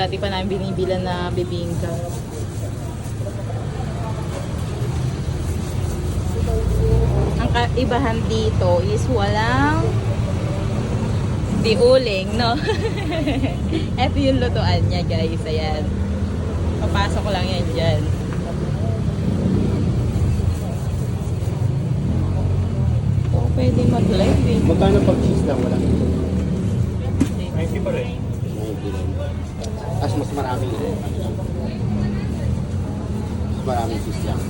dati pa namin binibilan na bibingka. Ang kaibahan dito is walang diuling, no? Ito yung lutuan niya, guys. Ayan. Papasok lang yan dyan. So, pwede mag-live eh. Magkano pag cheese lang wala? 90 pa rin. 90 lang. Tapos mas marami. Mas maraming cheese lang.